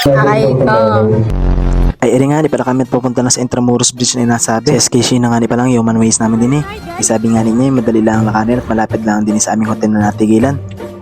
Aray ko. Ay, eri nga ni pala kami at pupunta na sa Intramuros Bridge na inasabi. Sa SKC na nga ni palang human ways namin din eh. Isabi nga niya, madali lang ang lakarin at malapit lang din sa aming hotel na natigilan.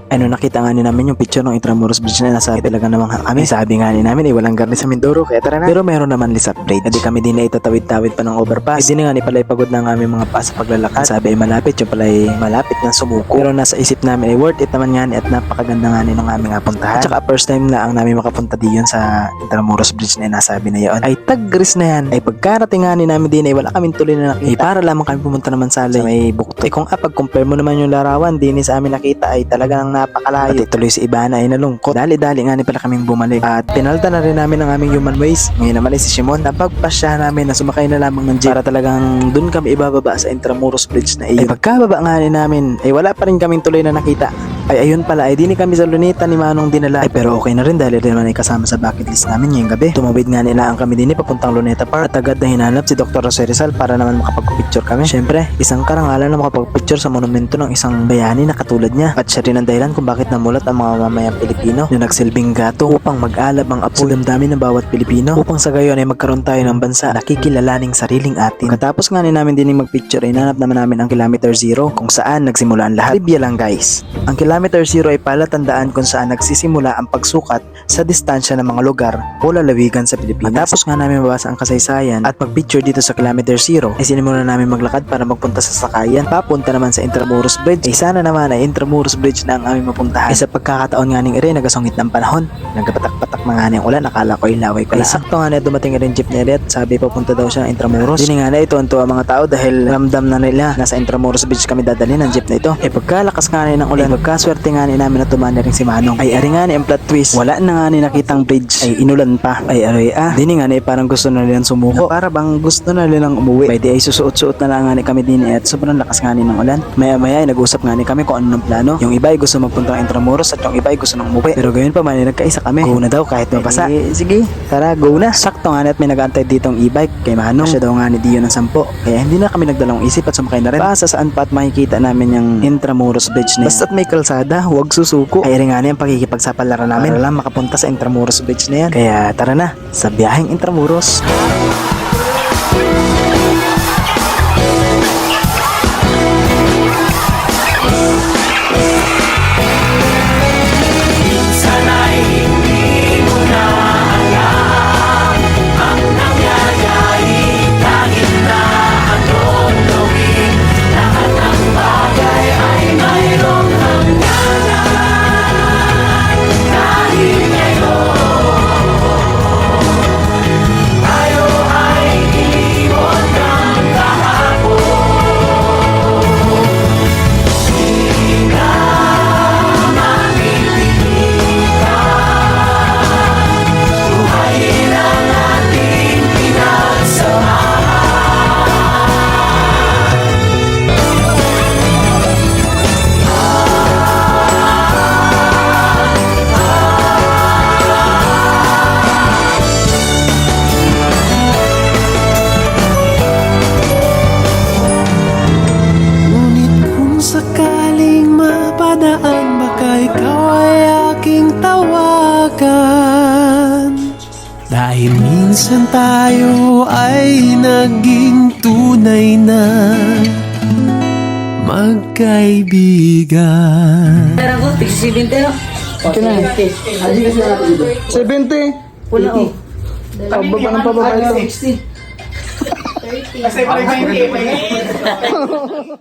Ano, nakita nga ni namin yung picture ng Intramuros Bridge na nasabi talaga namang kami. Sabi nga ni namin, walang garni sa Mindoro, kaya tara na. Pero meron naman lisap rate. Hindi kami din na itatawid-tawid pa ng overpass. Hindi nga ni pala ipagod na ang aming mga pa sa paglalakad. Sabi ay malapit, yung pala ay malapit na sumuko. Pero nasa isip namin ay worth it naman nga ni at napakaganda nga ni ng aming puntahan. At saka first time na ang namin makapunta diyon sa Intramuros Bridge na nasabi na yun. Ay tagris na yan. Ay pagkarating nga ni namin din ay wala kaming tuloy na nakita. Ay para lamang kami pumunta naman sa may bukto. Ay kung pag-compare mo naman yung larawan, din sa amin nakita ay talagang napakalayo. Pati tuloy si Ibana ay nalungkot. Dali-dali nga ni pala kaming bumalik. At pinalta na rin namin ang aming human ways. Ngayon naman ay si Shimon. Napagpasya namin na sumakay na lamang ng jeep para talagang dun kami ibababa sa Intramuros Bridge na iyon. Ay pagkababa nga ni namin ay wala pa rin kaming tuloy na nakita. Ay ayun pala ay di kami sa Luneta ni Manong dinala. Ay pero okay na rin dahil rin naman ay kasama sa bucket list namin ngayong gabi. Tumawid nga nila ang kami din papuntang Luneta Park at agad na hinanap si Dr. Jose Rizal para naman makapag-picture kami. Syempre, isang karangalan na makapag-picture sa monumento ng isang bayani na katulad niya. At siya rin ang dahilan kung bakit namulat ang mga mamayang Pilipino na nagsilbing gato upang mag-alab ang apo sa damdamin ng bawat Pilipino upang sa gayon ay magkaroon tayo ng bansa na nakikilalaning sariling atin. Katapos nga namin din mag-picture ay nanap naman namin ang Kilometer Zero kung saan nagsimula ang lahat. Trivia lang guys. Ang Kilometer Zero ay palatandaan kung saan nagsisimula ang pagsukat sa distansya ng mga lugar o lalawigan sa Pilipinas. Matapos nga namin mabasa ang kasaysayan at mag-picture dito sa Kilometer Zero, ay sinimulan namin maglakad para magpunta sa sakayan papunta naman sa Intramuros Bridge. Ay sana naman ay Intramuros Bridge na ang aming mapuntahan. Ay sa pagkakataon nga ning ere, nagasungit ng panahon. Nagpatak-patak na nga ng ulan, nakala ko ilaway ko lang. Ay sakto nga na dumating rin jeep ni Eret, sabi papunta daw siya ng Intramuros. Dini nga na ito ang tuwa mga tao dahil ramdam na nila nasa Intramuros Bridge kami dadalhin ng jeep na ito. Ay pagkalakas nga ng ulan, pagkaswerte nga namin na tumana rin si Manong. Ay ari nga ang plot twist, wala na nga nakitang bridge, ay inulan pa. Ay aray dini nga parang gusto na nilang sumuko, para bang gusto na nilang umuwi. Ay di ay susuot-suot na lang nga kami din at sobrang lakas nga ng ulan. Maya-maya ay nag-usap nga kami kung ano ng plano. Yung iba ay gusto magpunta ng Intramuros at yung iba ay gusto nang umuwi. Pero gayon pa man ay nagkaisa kami. Go na daw kahit mabasa. Sige, tara go na. Sakto nga at may nag-aantay ditong e-bike kay Manong. Siya daw nga ni Dio ng 10. Kaya hindi na kami nagdalawang isip at sumakay na rin. Basta saan pa at makikita namin yung Intramuros Bridge na yan. Basta't may kalsada, huwag susuko. Ay rin nga ang pakikipagsapalaran namin para lang makapunta sa Intramuros Bridge na yan. Kaya tara na sa biyaheng Intramuros. Sakaling mapadaan, baka ikaw ay aking tawagan. Dahil minsan tayo ay naging tunay na magkaibigan. Tara ko, 70 no? 70. Pula o. Baba ng pababa ito. 60. Kasi pala 20.